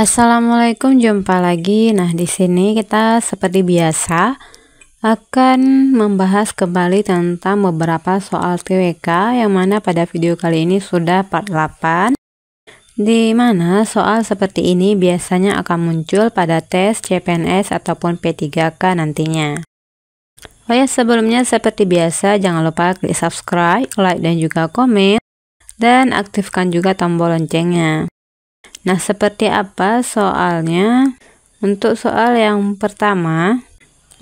Assalamualaikum, jumpa lagi. Nah, di sini kita seperti biasa akan membahas kembali tentang beberapa soal TWK yang mana pada video kali ini sudah part 8, di mana soal seperti ini biasanya akan muncul pada tes CPNS ataupun P3K nantinya. Oh ya, sebelumnya seperti biasa jangan lupa klik subscribe, like dan juga komen, dan aktifkan juga tombol loncengnya. Nah, seperti apa soalnya? Untuk soal yang pertama,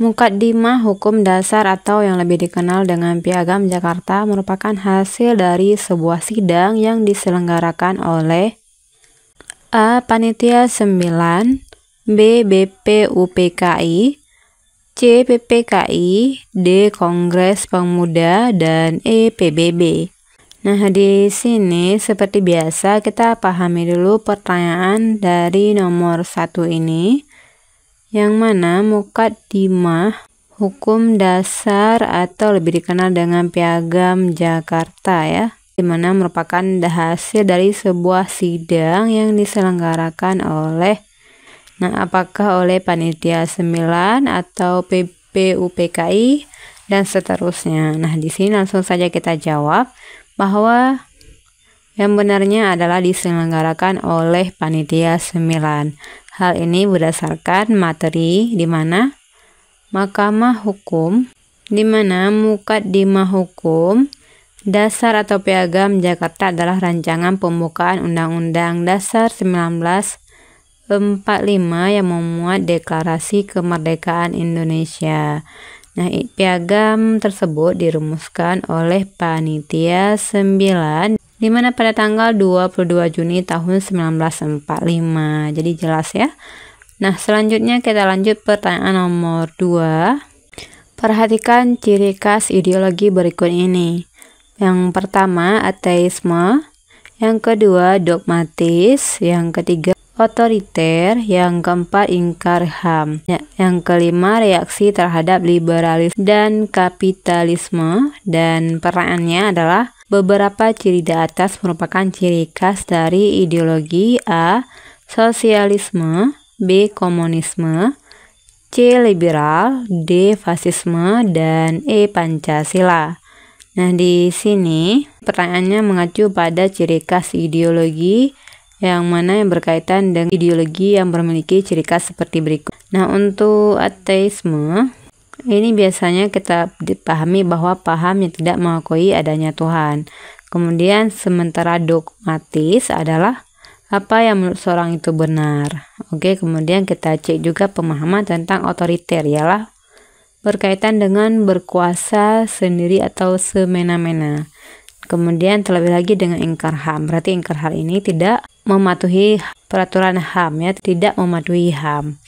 Mukaddimah Hukum Dasar atau yang lebih dikenal dengan Piagam Jakarta merupakan hasil dari sebuah sidang yang diselenggarakan oleh A. Panitia 9, B. BPUPKI, C. PPKI, D. Kongres Pemuda, dan E. PBB. Nah, di sini seperti biasa kita pahami dulu pertanyaan dari nomor 1 ini, yang mana Mukaddimah Hukum Dasar atau lebih dikenal dengan Piagam Jakarta ya, dimana merupakan hasil dari sebuah sidang yang diselenggarakan oleh apakah oleh Panitia 9 atau PPUPKI dan seterusnya. Nah, di sini langsung saja kita jawab bahwa yang benarnya adalah diselenggarakan oleh Panitia 9. Hal ini berdasarkan materi di mana Mahkamah Hukum, di mana Mukaddimah Hukum Dasar atau Piagam Jakarta adalah rancangan pembukaan Undang-Undang Dasar 1945 yang memuat Deklarasi Kemerdekaan Indonesia. Nah, piagam tersebut dirumuskan oleh Panitia 9 di mana pada tanggal 22 Juni tahun 1945. Jadi jelas ya. Nah, selanjutnya kita lanjut pertanyaan nomor 2. Perhatikan ciri khas ideologi berikut ini. Yang pertama, ateisme. Yang kedua, dogmatis. Yang ketiga, otoriter. Yang keempat, ingkar HAM. Yang kelima, reaksi terhadap liberalisme dan kapitalisme. Dan pertanyaannya adalah beberapa ciri di atas merupakan ciri khas dari ideologi A. Sosialisme, B. Komunisme, C. Liberal, D. Fasisme, dan E. Pancasila. Nah, di sini pertanyaannya mengacu pada ciri khas ideologi yang mana yang berkaitan dengan ideologi yang memiliki ciri khas seperti berikut. Nah, untuk ateisme ini biasanya kita dipahami bahwa paham yang tidak mengakui adanya Tuhan. Kemudian sementara dogmatis adalah apa yang menurut seorang itu benar. Oke, kemudian kita cek juga pemahaman tentang otoriter, ialah berkaitan dengan berkuasa sendiri atau semena-mena. Kemudian terlebih lagi dengan ingkar HAM, berarti ingkar HAM ini tidak mematuhi peraturan HAM ya, tidak mematuhi HAM.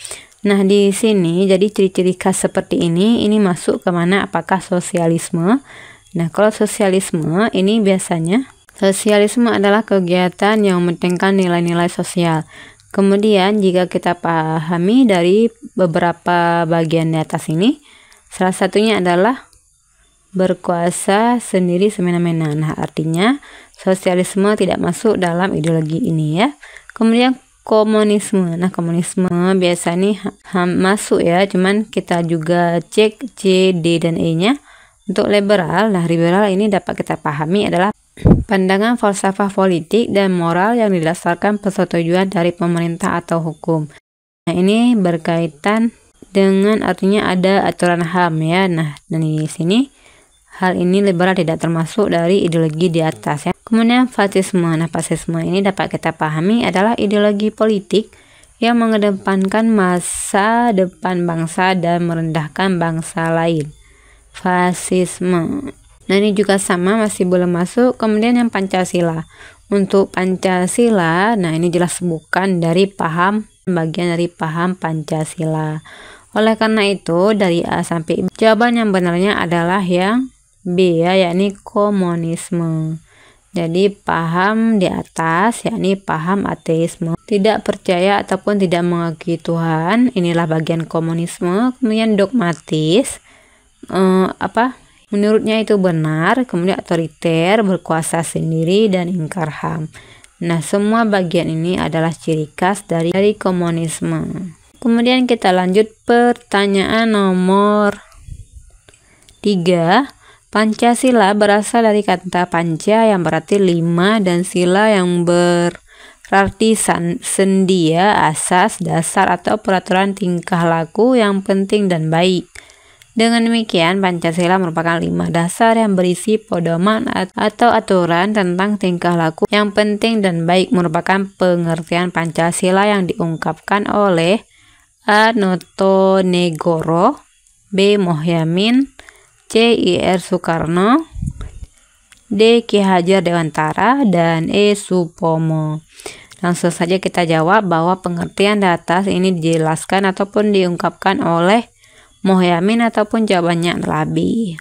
Nah, di sini jadi ciri-ciri khas seperti ini masuk ke mana? Apakah sosialisme? Nah, kalau sosialisme ini biasanya sosialisme adalah kegiatan yang mementingkan nilai-nilai sosial. Kemudian jika kita pahami dari beberapa bagian di atas ini, salah satunya adalah berkuasa sendiri semena-mena. Nah, artinya sosialisme tidak masuk dalam ideologi ini ya. Kemudian komunisme. Nah, komunisme biasanya masuk ya, cuman kita juga cek C, D, dan E-nya. Untuk liberal, nah liberal ini dapat kita pahami adalah pandangan falsafah politik dan moral yang didasarkan persetujuan dari pemerintah atau hukum. Nah, ini berkaitan dengan artinya ada aturan HAM ya. Nah, dan di sini hal ini liberal tidak termasuk dari ideologi di atas ya. Kemudian fasisme. Nah, fasisme ini dapat kita pahami adalah ideologi politik yang mengedepankan masa depan bangsa dan merendahkan bangsa lain. Fasisme. Nah, ini juga sama, masih belum masuk. Kemudian yang Pancasila. Untuk Pancasila, nah ini jelas bukan dari paham, bagian dari paham Pancasila. Oleh karena itu, dari A sampai B, jawaban yang benarnya adalah yang B ya, yakni komunisme. Jadi paham di atas yakni paham ateisme, tidak percaya ataupun tidak mengakui Tuhan, inilah bagian komunisme. Kemudian dogmatis, menurutnya itu benar. Kemudian otoriter, berkuasa sendiri, dan ingkar HAM. Nah, semua bagian ini adalah ciri khas dari komunisme. Kemudian kita lanjut pertanyaan nomor 3. Pancasila berasal dari kata panca yang berarti 5 dan sila yang berarti sendia, asas, dasar atau peraturan tingkah laku yang penting dan baik. Dengan demikian, Pancasila merupakan 5 dasar yang berisi pedoman atau aturan tentang tingkah laku yang penting dan baik, merupakan pengertian Pancasila yang diungkapkan oleh A. Notonegoro, B. Mohyamin, C. I.R. Soekarno, D. Ki Hajar Dewantara, dan E. Supomo. Langsung saja kita jawab bahwa pengertian di atas ini dijelaskan ataupun diungkapkan oleh Mohyamin ataupun jawabannya Rabi.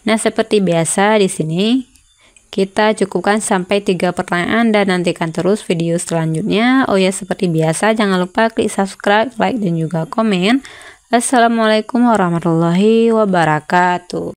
Nah, seperti biasa di sini kita cukupkan sampai 3 pertanyaan dan nantikan terus video selanjutnya. Oh ya, seperti biasa jangan lupa klik subscribe, like, dan juga komen. Assalamualaikum warahmatullahi wabarakatuh.